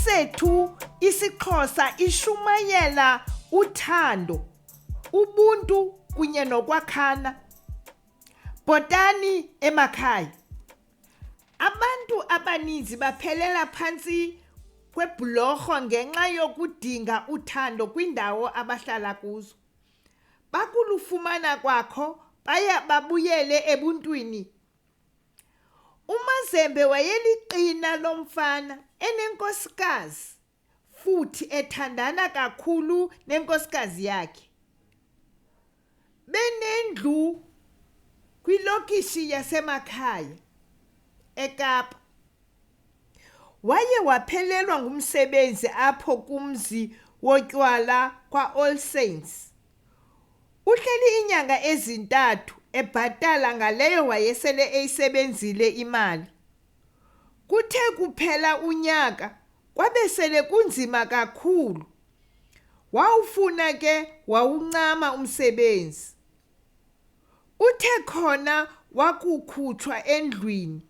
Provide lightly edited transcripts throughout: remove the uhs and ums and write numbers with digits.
sethu isiXhosa ishumayela uthando, ubuntu kunye nokwakhana. Bhotani emakhaya. Abantu abaninzi baphelela phantsi kwebhulorho ngenxa yokudinga uthando kwindawo abahlala kuzo. Bakulufumana kwakho baya babuyele ebuntwini. uMazembe wayeliqina lomfana enenkosikazi futhi ethandana kakhulu nenkosikazi yakhe. Benendlu kwilokishi yasemakhaya eKapa. Waye waphelelwa ngumsebenzi apho kumzi wotywala kwa-All Saints. Uhleli inyanga ezintathu ebhatala ngaleyo wayesele eyisebenzile imali. Kuthe kuphela unyaka kwabe sele kunzima kakhulu. Wawufuna ke wawuncama umsebenzi. Uthe khona wakukhutshwa endlwini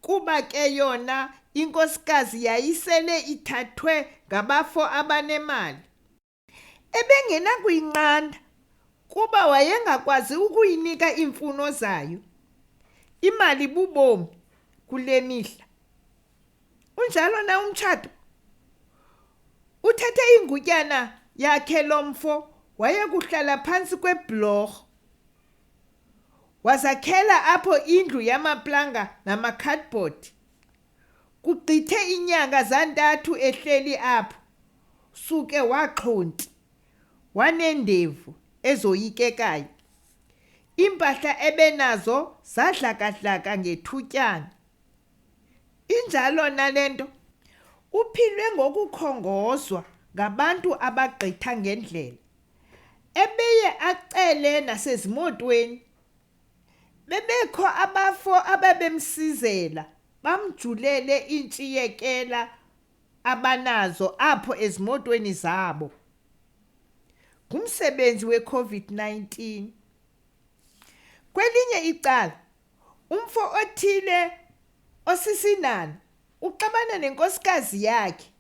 kuba ke yona inkosikazi yayisele ithathwe ngabafo abanemali. Ebengena kuyinqanda kuba wayengakwazi ukuyinika iimfuno zayo. Imali bubomi kule mihla. Unjalo na umtshato. Uthethe ingutyana yakhe lomfo wayekuhlala phantsi kwebhlorho. Wazakhela apho indlu yamaplanga namakhadibhodi. Kugqithe inyanga zantathu ehleli apho. Suke waxhonti. Wanendevu ezoyikekayo. Impahla ebenazo zadlakadlaka ngethutyana. Injalo nalento. Uphilwe ngokukhongozwa ngabantu abagqitha ngendlela. Ebeye acele nasezimotweni. Bebekho abafo ababemsizela bamjulele intshiyekela abanazo apho ezimotweni zabo. Ngumsebenzi we-COVID-19. Kwelinye icala, umfo othile osisinana uxabana nenkosikazi yakhe.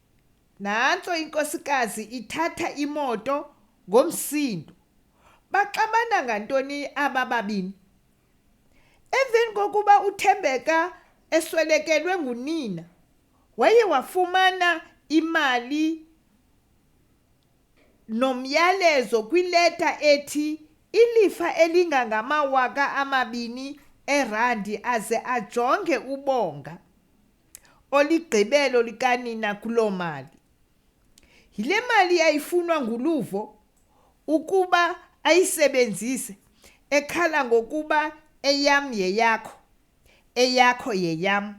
Nantso inkosikazi ithatha imoto ngomsindo. Baxabana ngantoni aba babini? Emveni kokuba uThembeka eswelekelwe ngunina, waye wafumana imali nomyalezo kwileta ethi ilifa elingangamawaka 2,000 aze ajonge ubonga oligqibelo likanina kuloo mali. Yile mali yayifunwa nguluvo ukuba ayisebenzise, ekhala ngokuba eyam yeyakho, eyakho yeyam.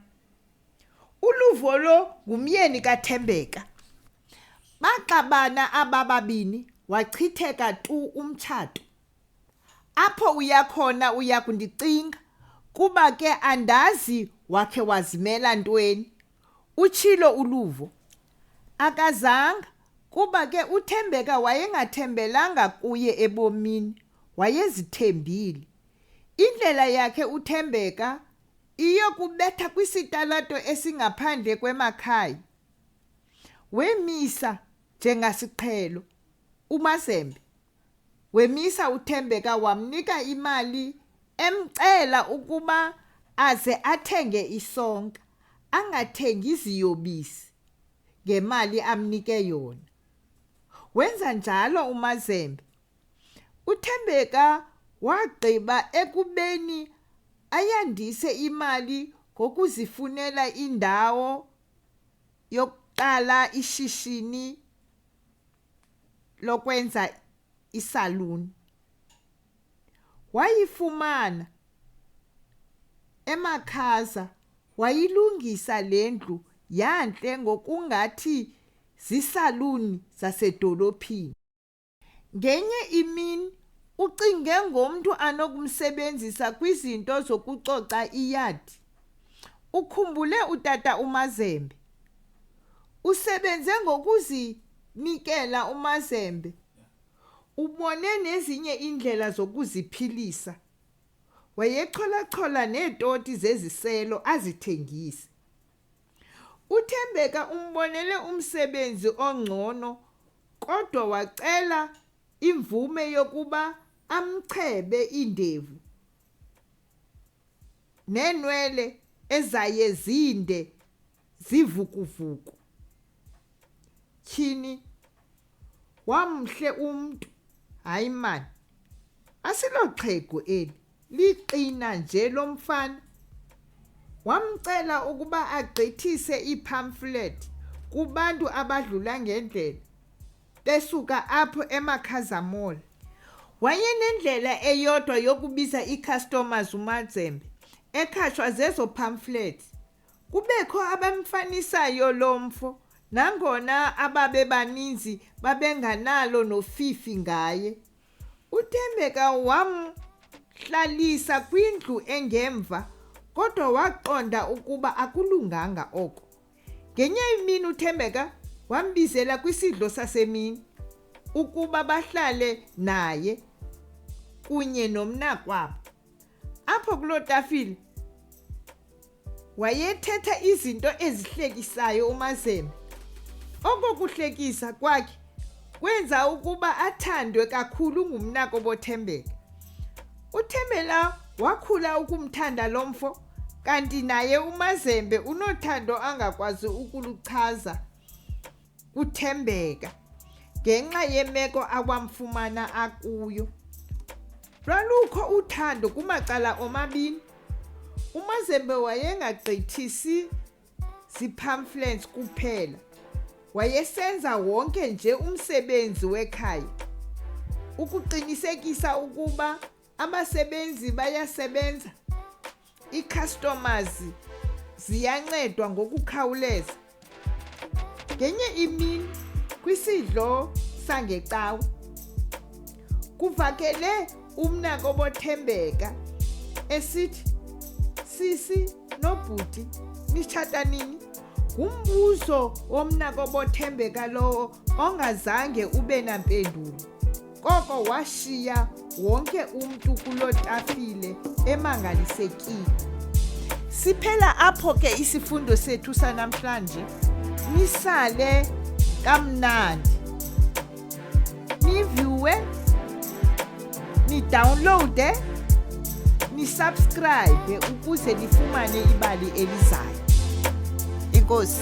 Uluvo lo ngumyeni kaThembeka. Baxabana aba babini wachitheka tu umtshato. Apho uyakhona uyakundicinga kuba ke andazi wakhe wazimela ntweni. Utshilo uluvo. Akazanga kuba ke uThembeka wayengathembelanga kuye ebomini. Wayezithembile. Indlela yakhe uThembeka iyokubetha kwisitalato esingaphandle kwemakhaya. Wemisa njengasiqhelo uMazembe. Wemisa uThembeka wamnika imali emcela ukuba aze athenge isonka, angathengi iziyobisi ngemali amnike yona. Wenza njalo uMazembe. uThembeka wagqiba ekubeni ayandise imali ngokuzifunela indawo yokuqala ishishini lokwenza isaluni. Wayifumana emakhaza, wayilungisa le ndlu yantle ngokungathi zisaluni zasedolophini. Ngenye imini ucinge ngomntu anokumsebenzisa kwizinto zokucoca iyadi. Ukhumbule utata uMazembe. Usebenze ngokuzinikela uMazembe. Ubone nezinye indlela zokuziphilisa. Wayechola-chola neetoti zeziselo azithengise. uThembeka umbonele umsebenzi ongcono kodwa wacela imvume yokuba amchebe indevu nenwele ezaye zinde zivukuvuku. Tyhini wamhle umntu, hayi mani, asiloxhego eli, liqina nje lo mfana. Wamcela ukuba agqithise ipamphlet kubantu abadlula ngendlela besuka apho eMakhazamole. Wayenendlela eyodwa yokubiza ii-customers uMazembe, ekhatshwa zezo pamphlets. Kubekho abamfanisayo lo mfo, nangona ababebaninzi babenganalo nofifi ngaye. uThembeka wamhlalisa kwindlu engemva, kodwa waqonda ukuba akulunganga oko. Ngenye imini uThembeka wambizela kwisidlo sasemini ukuba bahlale naye kunye nomnakwabo. Apho kuloo tafile wayethetha izinto ezihlekisayo uMazembe. Oko kuhlekisa kwakhe kwenza ukuba athandwe kakhulu ngumnakobo Thembeka. uThembeka wakhula ukumthanda lo mfo, kanti naye uMazembe unothando angakwazi ukuluchaza kuThembeka ngenxa yemeko akwamfumana akuyo. Lwalukho uthando kumacala omabini. uMazembe wayengagqithisi zii-pamphlets kuphela, wayesenza wonke nje umsebenzi wekhaya ukuqinisekisa ukuba abasebenzi bayasebenza, ii-customers ziyancedwa ngokukhawuleza. Ngenye imini kwisidlo sangecawe kuvakele umnakobo Thembeka esithi, "Sisi nobhuti, nitshata nini?" Ngumbuzo womnakobo Thembeka lowo ongazange ube nampendulo. Koko washiya wonke umntu kuloo tafile emangalisekile. Siphela apho ke isifundo sethu sanamhlanje. Nisale kamnandi, nivyuwe, nidownloade, nisubscribe ukuze nifumane ibali elizayo. Enkosi.